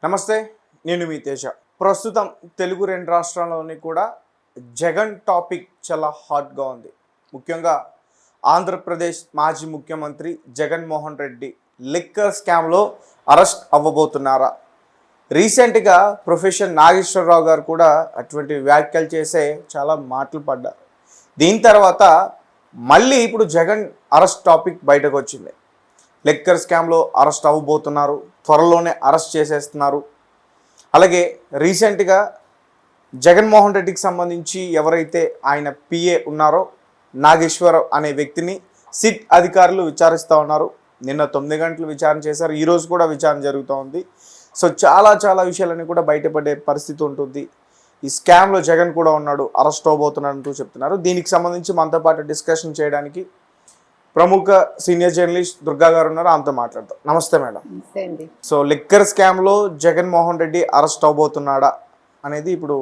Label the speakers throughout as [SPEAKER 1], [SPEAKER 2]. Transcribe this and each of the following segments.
[SPEAKER 1] నమస్తే, నేను మీ తేజ. ప్రస్తుతం తెలుగు రెండు రాష్ట్రాల్లోని కూడా జగన్ టాపిక్ చాలా హాట్గా ఉంది. ముఖ్యంగా ఆంధ్రప్రదేశ్ మాజీ ముఖ్యమంత్రి జగన్మోహన్ రెడ్డి లిక్కర్ స్కామ్లో అరెస్ట్ అవ్వబోతున్నారా? రీసెంట్గా ప్రొఫెసర్ నాగేశ్వరరావు గారు కూడా అటువంటి వ్యాఖ్యలు చేసే చాలా మాటలు పడ్డారు. దీని తర్వాత మళ్ళీ ఇప్పుడు జగన్ అరెస్ట్ టాపిక్ బయటకు వచ్చింది. లిక్కర్ స్కామ్లో అరెస్ట్ అవ్వబోతున్నారు, త్వరలోనే అరెస్ట్ చేసేస్తున్నారు. అలాగే రీసెంట్గా జగన్మోహన్ రెడ్డికి సంబంధించి ఎవరైతే ఆయన పిఏ ఉన్నారో నాగేశ్వరరావు అనే వ్యక్తిని సిట్ అధికారులు విచారిస్తూ ఉన్నారు. నిన్న 9 గంటలు విచారణ చేశారు, ఈరోజు కూడా విచారణ జరుగుతూ ఉంది. సో చాలా విషయాలన్నీ కూడా బయటపడే పరిస్థితి ఉంటుంది. ఈ స్కామ్లో జగన్ కూడా ఉన్నాడు, అరెస్ట్ అవ్వబోతున్నాడు అంటూ చెప్తున్నారు. దీనికి సంబంధించి మనతో పాటు డిస్కషన్ చేయడానికి ప్రముఖ సీనియర్ జర్నలిస్ట్ దుర్గా గారు ఉన్నారు, ఆమెతో మాట్లాడతాం. నమస్తే మేడం. సో లిక్కర్ స్కామ్లో జగన్మోహన్ రెడ్డి అరెస్ట్ అవబోతున్నాడా అనేది ఇప్పుడు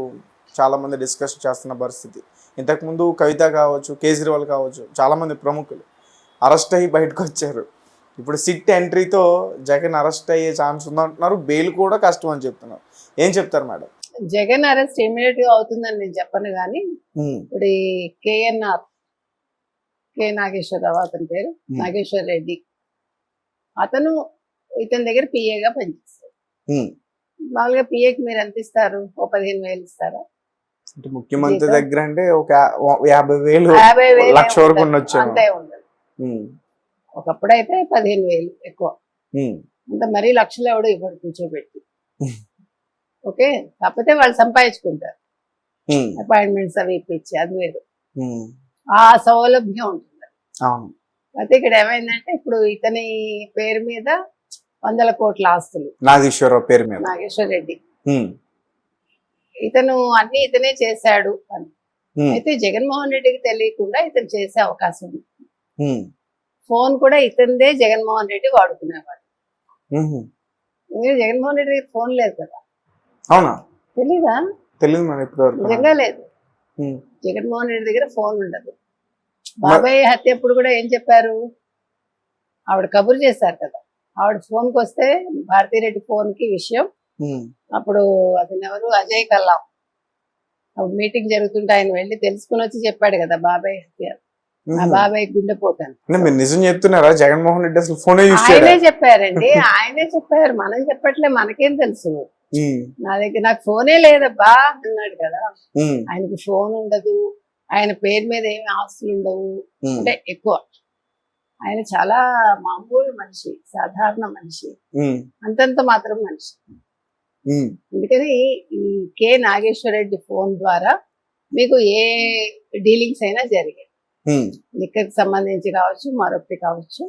[SPEAKER 1] చాలామంది డిస్కషన్ చేస్తున్న పరిస్థితి. ఇంతకుముందు కవిత కావచ్చు, కేజ్రీవాల్ కావచ్చు, చాలామంది ప్రముఖులు అరెస్ట్ అయ్యి బయటకు వచ్చారు. ఇప్పుడు సిట్ ఎంట్రీతో జగన్ అరెస్ట్ అయ్యే ఛాన్స్ ఉందంటున్నారు, బెయిల్ కూడా కష్టం అని చెప్తున్నారు. ఏం చెప్తారు మేడం?
[SPEAKER 2] జగన్ అరెస్ట్ ఇమీడియట్ గా అవుతుందని నేను చెప్పను, కానీ ఇప్పుడు కేఎన్ఆర్ కె నాగేశ్వరరావు అతని పేరు, నాగేశ్వర రెడ్డి, అతను ఇతని దగ్గర పిఏగా పనిచేస్తాడు. మామూలుగా పిఏకి మీరు ఎంత ఇస్తారు? ఓ 15,000 ఇస్తారా?
[SPEAKER 1] అంటే ముఖ్యమంత్రి దగ్గర అంటే ఒక 50,000 లక్ష వరకు ఉండొచ్చు,
[SPEAKER 2] అంతే ఉండదు. ఒకప్పుడైతే 15,000 ఎక్కువ, అంత మరీ లక్షలు ఎవడు ఇవ్వడు కూర్చోబెట్టి. ఓకే, కాకపోతే వాళ్ళు సంపాదించుకుంటారు, అపాయింట్మెంట్స్ అవి ఇప్పించి, అది వేరు, ఆ సౌలభ్యం ఉంటుంది. అయితే ఇక్కడ ఏమైందంటే ఇప్పుడు ఇతని పేరు మీద 100 కోట్ల ఆస్తులు,
[SPEAKER 1] నాగేశ్వరరావు పేరు మీద,
[SPEAKER 2] నాగేశ్వర రెడ్డి, ఇతను అన్ని ఇతనే చేశాడు అని. అయితే జగన్మోహన్ రెడ్డికి తెలియకుండా ఇతను చేసే అవకాశం ఉంది. ఫోన్ కూడా ఇతనిదే జగన్మోహన్ రెడ్డి వాడుకునేవాడు. జగన్మోహన్ రెడ్డి దగ్గర ఫోన్ లేదు కదా?
[SPEAKER 1] అవునా?
[SPEAKER 2] తెలీదా?
[SPEAKER 1] తెలియదు,
[SPEAKER 2] నిజంగా లేదు. జగన్మోహన్ రెడ్డి దగ్గర ఫోన్ ఉండదు. బాబాయ్ హత్య అప్పుడు కూడా ఏం చెప్పారు? ఆవిడ కబురు చేశారు కదా, ఆవిడ ఫోన్కి వస్తే భారతీరెడ్డి ఫోన్ కి విషయం, అప్పుడు అతనెవరు, అజయ్ కల్లాం, అప్పుడు మీటింగ్ జరుగుతుంటే ఆయన వెళ్ళి తెలుసుకుని వచ్చి చెప్పాడు కదా బాబాయ్ హత్య, ఆ బాబాయ్ గుండెపోతాను.
[SPEAKER 1] నిజం చెప్తున్నారా? జగన్మోహన్ రెడ్డి అసలు ఫోన్
[SPEAKER 2] ఆయనే చెప్పారండి, ఆయనే చెప్పారు, మనం చెప్పట్లే, మనకేం తెలుసు. నా దగ్గర నాకు ఫోనే లేదబ్బా అన్నాడు కదా. ఆయనకి ఫోన్ ఉండదు, ఆయన పేరు మీద ఏమి ఆస్తులు ఉండవు, అంటే ఎక్కువ ఆయన చాలా మామూలు మనిషి, సాధారణ మనిషి, అంతంత మాత్రం మనిషి. అందుకని ఈ కె నాగేశ్వర రెడ్డి ఫోన్ ద్వారా మీకు ఏ డీలింగ్స్ అయినా జరిగాయి, లిక్కర్కి సంబంధించి కావచ్చు, మరొకటి కావచ్చు,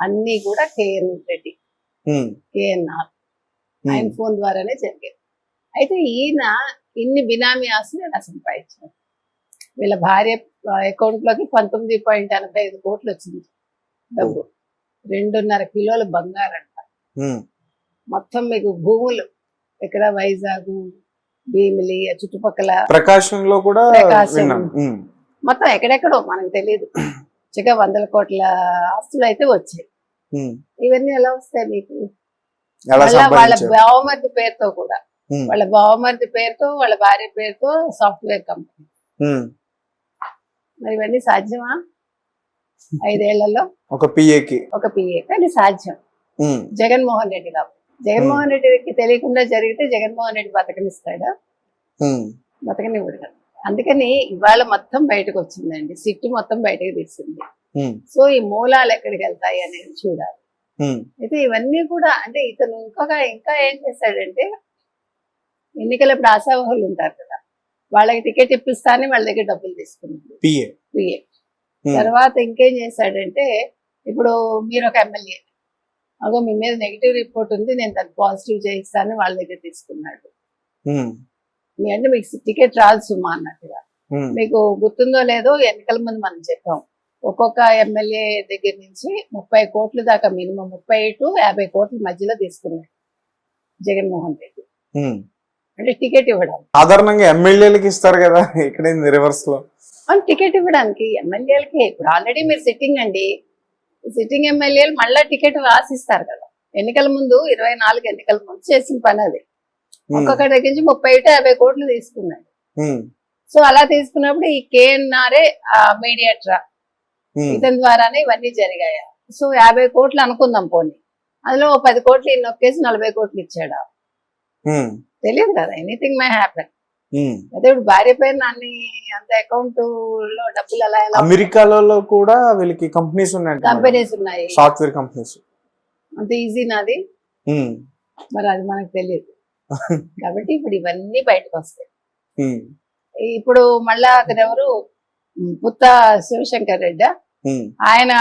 [SPEAKER 2] అన్ని కూడా కేఎన్ రెడ్డి, కేఎన్ఆర్ ఆయన ఫోన్ ద్వారానే జరిగాయి. అయితే ఈయన ఇన్ని బినామీ ఆస్తులు ఎలా సంపాదించారు? వీళ్ళ భార్య అకౌంట్ లోకి 19.85 కోట్లు వచ్చింది డబ్బు, 2.5 కిలోల బంగారం అంట, మొత్తం మీకు భూములు ఇక్కడ వైజాగ్, భీమిలి, చుట్టుపక్కల
[SPEAKER 1] ప్రకాశంలో కూడా,
[SPEAKER 2] ప్రకాశం, మొత్తం ఎక్కడెక్కడో మనకు తెలియదు, చిగా 100 కోట్ల ఆస్తులు అయితే వచ్చాయి. ఇవన్నీ ఎలా వస్తాయి మీకు? వాళ్ళ బావమర్ది పేరుతో కూడా, వాళ్ళ బావమర్ది పేరుతో, వాళ్ళ భార్య పేరుతో సాఫ్ట్వేర్ కంపెనీ. మరి ఇవన్నీ సాధ్యమా? 5 ఏళ్లలో ఒక పిఏకి అది సాధ్యం. జగన్మోహన్ రెడ్డి కాబట్టి, జగన్మోహన్ రెడ్డికి తెలియకుండా జరిగితే జగన్మోహన్ రెడ్డి బతకనిస్తాడా? బతకనివ్వడు కదా. అందుకని ఇవాళ మొత్తం బయటకు వచ్చిందండి, సిట్టు మొత్తం బయటకు తీసింది. సో ఈ మూలాలు ఎక్కడికి వెళ్తాయి అనేది చూడాలి. అయితే ఇవన్నీ కూడా అంటే ఇతను ఇంకా ఏం చేశాడంటే, ఎన్నికలప్పుడు ఆశావహులు ఉంటారు కదా, వాళ్ళకి టికెట్ ఇప్పిస్తానే వాళ్ళ దగ్గర డబ్బులు తీసుకున్నాడు పిఏ. తర్వాత ఇంకేం చేశాడంటే, ఇప్పుడు మీరు ఒక ఎమ్మెల్యే, అగో మీ మీద నెగిటివ్ రిపోర్ట్ ఉంది, నేను దాన్ని పాజిటివ్ చేయిస్తాను వాళ్ళ దగ్గర తీసుకున్నాడు. అంటే మీకు టికెట్ రాదు సుమా అన్నట్టుగా. మీకు గుర్తుందో లేదో, ఎన్నికల ముందు మనం చెప్పాం, ఒక్కొక్క ఎమ్మెల్యే దగ్గర నుంచి 30 కోట్ల దాకా, మినిమం 30 to 50 కోట్ల మధ్యలో తీసుకున్నాడు జగన్మోహన్ రెడ్డి, అంటే టికెట్ ఇవ్వడానికి.
[SPEAKER 1] సాధారణంగా ఎమ్మెల్యేలకి ఇస్తారు కదా, ఇక్కడ రివర్స్ లో
[SPEAKER 2] టికెట్ ఇవ్వడానికి ఎమ్మెల్యేలకి. ఇప్పుడు ఆల్రెడీ మీరు సిట్టింగ్ అండి, సిట్టింగ్ ఎమ్మెల్యేలు మళ్ళా టికెట్ రాసిస్తారు కదా. ఎన్నికల ముందు 24 ఎన్నికల ముందు చేసిన పని అది. ఒక్కొక్కటి దగ్గర నుంచి 30-50 కోట్లు తీసుకున్నాడు. సో అలా తీసుకున్నప్పుడు ఈ కేఎన్ఆర్ఏ మీడియేటర్ ఇతని ద్వారానే ఇవన్నీ జరిగాయి. సో 50 కోట్లు అనుకుందాం పోనీ, అందులో 10 కోట్లు ఈయన నొక్కేసి 40 కోట్లు ఇచ్చాడా? తెలియదు కదా, ఎనీథింగ్ మై హ్యాపెన్. అదే ఇప్పుడు భార్య పైన అంత అకౌంట్ లో డబ్బులు అలా ఎలా?
[SPEAKER 1] అమెరికాలో కూడా వీళ్ళకి కంపెనీస్
[SPEAKER 2] ఉన్నాయి,
[SPEAKER 1] సాఫ్ట్వేర్ కంపెనీస్.
[SPEAKER 2] అంత ఈజీ నాది మరి అది మనకు తెలియదు. కాబట్టి ఇప్పుడు ఇవన్నీ బయటకు వస్తాయి. ఇప్పుడు మళ్ళా అతను ఎవరు, పుత్త శివశంకర్ రెడ్డి, ఆయన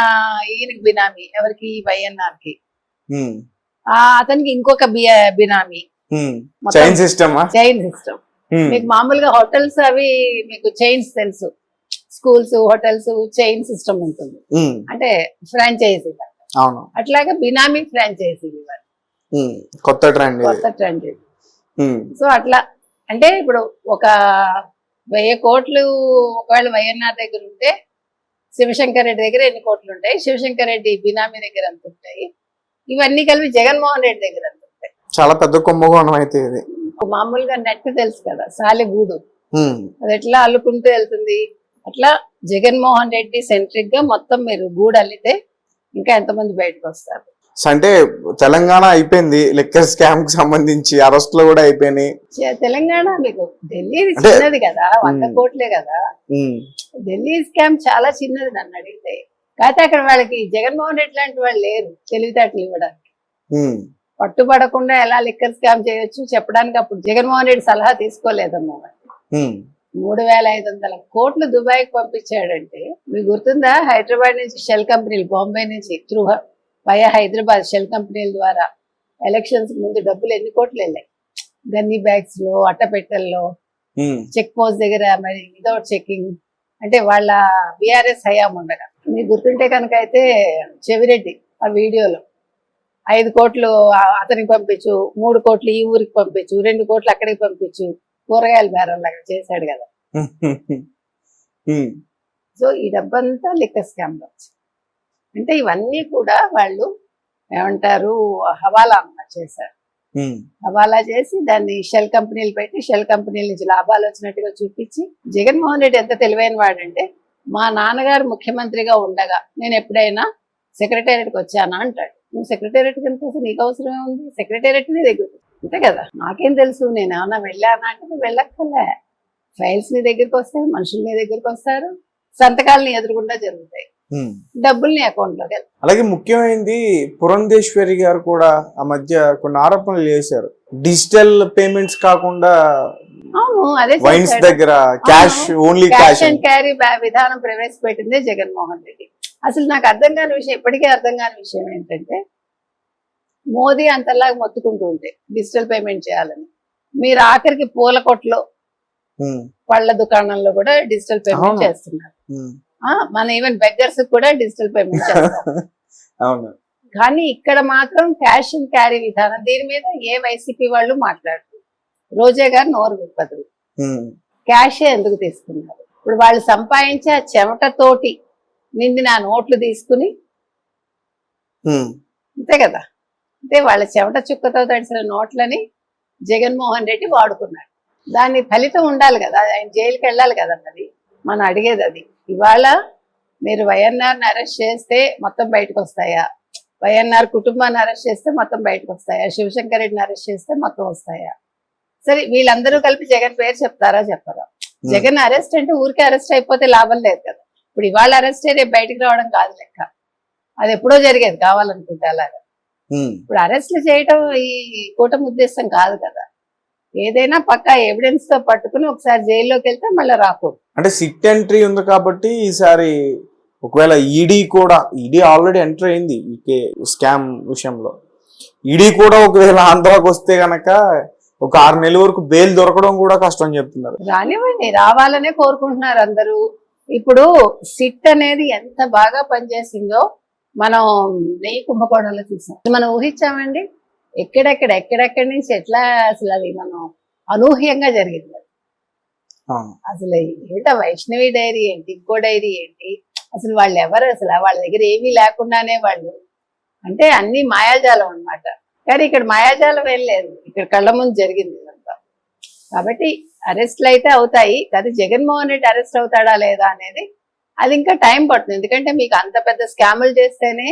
[SPEAKER 2] ఈయనకి బినామీ, ఎవరికి? వైఎన్ఆర్ కి. అతనికి ఇంకొక బినామీ
[SPEAKER 1] చైన్ సిస్టమ్.
[SPEAKER 2] మీకు మామూలుగా హోటల్స్ అవి మీకు చైన్స్ తెలుసు, స్కూల్స్, హోటల్స్ చైన్ సిస్టమ్ ఉంటుంది, అంటే ఫ్రాంచైజీ. అట్లాగే బినామీ ఫ్రాంచైజీ
[SPEAKER 1] కొత్త ట్రెండ్.
[SPEAKER 2] సో అట్లా అంటే ఇప్పుడు ఒక 1000 కోట్లు ఒకవేళ వైఎన్ఆర్ దగ్గర ఉంటే శివశంకర్ రెడ్డి దగ్గర ఎన్ని కోట్లు ఉంటాయి, శివశంకర్ రెడ్డి బినామీ దగ్గర ఎంత ఉంటాయి, ఇవన్నీ కలిపి జగన్మోహన్ రెడ్డి దగ్గర ఎంత ఉంటాయి?
[SPEAKER 1] చాలా పెద్ద కుంభకోణం అయితే ఇది.
[SPEAKER 2] మామూలుగా నెట్ తెలుసు కదా, సాలెగూడు, అది ఎట్లా అల్లుకుంటూ వెళ్తుంది. అట్లా జగన్మోహన్ రెడ్డి సెంట్రిక్ గా మొత్తం మీరు గూడు అల్లితే ఇంకా ఎంతమంది బయటకు వస్తారు?
[SPEAKER 1] అంటే తెలంగాణ అయిపోయింది, లిక్కర్ స్కామ్ కి సంబంధించి అరెస్టులు కూడా అయిపోయినాయి.
[SPEAKER 2] తెలంగాణ మీకు ఢిల్లీ చిన్నది కదా, 100 కోట్లే కదా. ఢిల్లీ స్కామ్ చాలా చిన్నది నన్ను అడిగితే. కాకపోతే అక్కడ వాళ్ళకి జగన్మోహన్ రెడ్డి లాంటి వాళ్ళు లేరు తెలివితేటలు ఇవ్వడానికి. పట్టుబడకుండా ఎలా లిక్కర్ స్కామ్ చేయొచ్చు చెప్పడానికి అప్పుడు జగన్మోహన్ రెడ్డి సలహా తీసుకోలేదమ్మా. 3500 కోట్లు దుబాయ్కి పంపించాడంటే మీకు గుర్తుందా? హైదరాబాద్ నుంచి షెల్ కంపెనీలు, బాంబే నుంచి త్రూ వయా హైదరాబాద్ షెల్ కంపెనీల ద్వారా ఎలక్షన్స్ ముందు డబ్బులు ఎన్ని కోట్లు వెళ్ళాయి? గన్నీ బ్యాగ్స్ లో, అట్టపెట్టెల్లో, చెక్ పోస్ట్ దగ్గర మరి వితౌట్ చెకింగ్. అంటే వాళ్ళ బీఆర్ఎస్ హయాం ఉండగా. మీకు గుర్తుంటే కనుక అయితే చెవిరెడ్డి ఆ వీడియోలో 5 కోట్లు అతనికి పంపించు, 3 కోట్లు ఈ ఊరికి పంపించు, 2 కోట్లు అక్కడికి పంపించు, కూరగాయల బేరంలాగా చేశాడు కదా. సో ఈ డబ్బంతా లిక్కర్ స్కామ్ లో వచ్చింది. అంటే ఇవన్నీ కూడా వాళ్ళు ఏమంటారు, హవాలా చేశారు. హవాలా చేసి దాన్ని షెల్ కంపెనీలు పెట్టి, షెల్ కంపెనీల నుంచి లాభాలు వచ్చినట్టుగా చూపించి, జగన్మోహన్ రెడ్డి ఎంత తెలివైన వాడంటే, మా నాన్నగారు ముఖ్యమంత్రిగా ఉండగా నేను ఎప్పుడైనా సెక్రటేరియట్కి వచ్చానా అంటాడు. నువ్వు సెక్రటేరియట్ కనుక నీకు అవసరమే ఉంది, సెక్రటేరియట్ నీ దగ్గర అంతే కదా. నాకేం తెలుసు, నేను ఏమన్నా వెళ్ళానా అంటే నువ్వు వెళ్ళక్కర్లే. ఫైల్స్ నీ దగ్గరికి వస్తాయి, మనుషులు నీ దగ్గరికి వస్తారు, సంతకాలని ఎదురుకుండా జరుగుతాయి, డబ్బులు నీ అకౌంట్ లోకి వెళ్తాయి.
[SPEAKER 1] అలాగే ముఖ్యమైనది పురంధేశ్వరి గారు కూడా ఆ మధ్య కొన్ని ఆరోపణలు చేశారు, డిజిటల్ పేమెంట్స్ కాకుండా.
[SPEAKER 2] అవును, అదే
[SPEAKER 1] వైన్స్ దగ్గర cash only
[SPEAKER 2] cash and carry విధానం ప్రవేశపెట్టిందే జగన్మోహన్ రెడ్డి. అసలు నాకు అర్థం కాని విషయం, ఇప్పటికీ అర్థం కాని విషయం ఏంటంటే, మోదీ అంతలాగా మొత్తుకుంటూ ఉంటే డిజిటల్ పేమెంట్ చేయాలని, మీరు ఆఖరికి పూల కొట్లో, పళ్ళ దుకాణంలో కూడా డిజిటల్ పేమెంట్ చేస్తున్నారు. మన ఈవెన్ బెగ్గర్స్ కూడా డిజిటల్ పేమెంట్ చేస్తారు. కానీ ఇక్కడ మాత్రం క్యాష్ అండ్ క్యారీ విధానం, దీని మీద ఏ వైసీపీ వాళ్ళు మాట్లాడుతున్నారు. రోజా గారు నోరు విప్పదు, క్యాషే ఎందుకు తీసుకున్నారు? ఇప్పుడు వాళ్ళు సంపాదించే ఆ చెమటతోటి నిండిన నోట్లు తీసుకుని, అంతే కదా, అంటే వాళ్ళ చెమట చుక్కతో తడిసిన నోట్లని జగన్మోహన్ రెడ్డి వాడుకున్నాడు. దాని ఫలితం ఉండాలి కదా, ఆయన జైలుకి వెళ్ళాలి కదా. మరి మనం అడిగేది అది. ఇవాళ మీరు వైఎన్ఆర్ని అరెస్ట్ చేస్తే మొత్తం బయటకు వస్తాయా? వైఎన్ఆర్ కుటుంబాన్ని అరెస్ట్ చేస్తే మొత్తం బయటకు వస్తాయా? శివశంకర్ రెడ్డిని అరెస్ట్ చేస్తే మొత్తం వస్తాయా? సరే, వీళ్ళందరూ కలిపి జగన్ పేరు చెప్తారా చెప్పరా? జగన్ అరెస్ట్ అంటే ఊరికే అరెస్ట్ అయిపోతే లాభం లేదు కదా. ఇప్పుడు ఇవాళ అరెస్ట్ అయ్యి రేపు బయటకు రావడం కాదు లెక్క, అది ఎప్పుడో జరిగేది కావాలనుకుంటే. అలాగా ఇప్పుడు అరెస్ట్లు చేయటం ఈ కూటమి ఉద్దేశం కాదు కదా. ఏదైనా పక్కా ఎవిడెన్స్ తో పట్టుకుని ఒకసారి జైల్లోకి వెళ్తే మళ్ళీ రాకూడదు.
[SPEAKER 1] అంటే సిట్ ఎంట్రీ ఉంది కాబట్టి ఈసారి ఒకవేళ ఈడీ ఆల్రెడీ ఎంటర్ అయింది ఈ స్కామ్ విషయంలో. ఈడీ కూడా ఒకవేళ ఆంధ్రాకి వస్తే గనక ఒక 6 నెలల వరకు బెయిల్ దొరకడం కూడా కష్టం చెప్తున్నారు.
[SPEAKER 2] రానివ్వండి, రావాలనే కోరుకుంటున్నారు అందరూ. ఇప్పుడు సిట్ అనేది ఎంత బాగా పనిచేసిందో మనం నెయ్యి కుంభకోణంలో చూసాం. మనం ఊహించామండి ఎక్కడెక్కడి నుంచి ఎట్లా అసలు అది మనం అనూహ్యంగా జరిగింది. అసలు ఏంట వైష్ణవి డైరీ ఏంటి, ఇంకో డైరీ ఏంటి, అసలు వాళ్ళు ఎవరు, అసలు వాళ్ళ దగ్గర ఏమీ లేకుండానే వాళ్ళు, అంటే అన్ని మాయాజాలం అన్నమాట. కానీ ఇక్కడ మాయాజాలం ఏం లేదు, ఇక్కడ కళ్ళ ముందు జరిగింది. కాబట్టి అరెస్ట్లు అయితే అవుతాయి, కానీ జగన్మోహన్ రెడ్డి అరెస్ట్ అవుతాడా లేదా అనేది అది ఇంకా టైం పడుతుంది. ఎందుకంటే మీకు అంత పెద్ద స్కాములు చేస్తేనే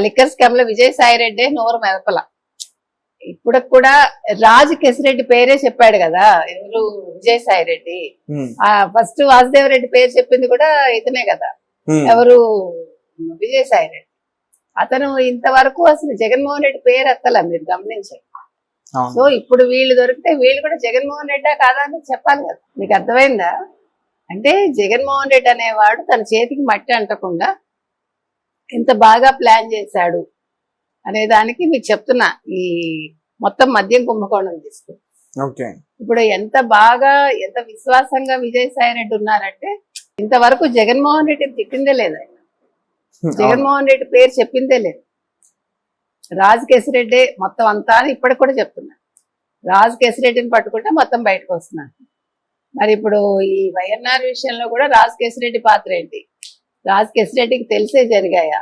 [SPEAKER 2] లిక్కర్ స్కామ్ లో విజయసాయి రెడ్డి నోరు మెదపల. ఇప్పుడు కూడా రాజు కెసిరెడ్డి పేరే చెప్పాడు కదా, ఎవరు విజయసాయి రెడ్డి. ఫస్ట్ వాసుదేవ రెడ్డి పేరు చెప్పింది కూడా ఇతనే కదా, ఎవరు విజయసాయి రెడ్డి. అతను ఇంతవరకు అసలు జగన్మోహన్ రెడ్డి పేరు ఎత్తలా, మీరు గమనించారు. సో ఇప్పుడు వీళ్ళు దొరికితే వీళ్ళు కూడా జగన్మోహన్ రెడ్డా కాదా అని చెప్పాలి కదా. మీకు అర్థమైందా? అంటే జగన్మోహన్ రెడ్డి అనేవాడు తన చేతికి మట్టి అంటకుండా ఎంత బాగా ప్లాన్ చేశాడు అనే దానికి మీకు చెప్తున్నా. ఈ మొత్తం మద్యం కుంభకోణం తీసుకుని ఇప్పుడు ఎంత బాగా ఎంత విశ్వాసంగా విజయసాయి రెడ్డి ఉన్నారంటే, ఇంతవరకు జగన్మోహన్ రెడ్డిని తిట్టిందే లేదు ఆయన, జగన్మోహన్ రెడ్డి పేరు చెప్పిందే లేదు. రాజు కెసిరెడ్డి మొత్తం అంతా అని ఇప్పటికి కూడా చెప్తున్నా. రాజు కెసిరెడ్డిని పట్టుకుంటే మొత్తం బయటకు వస్తున్నారు. మరి ఇప్పుడు ఈ వైఎన్ఆర్ విషయంలో కూడా రాజు కెసిరెడ్డి పాత్ర ఏంటి, రాజు కెసిరెడ్డికి తెలిసే జరిగాయా,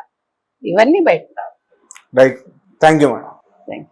[SPEAKER 2] ఇవన్నీ బయటకు రావు.
[SPEAKER 1] Right, thank you madam.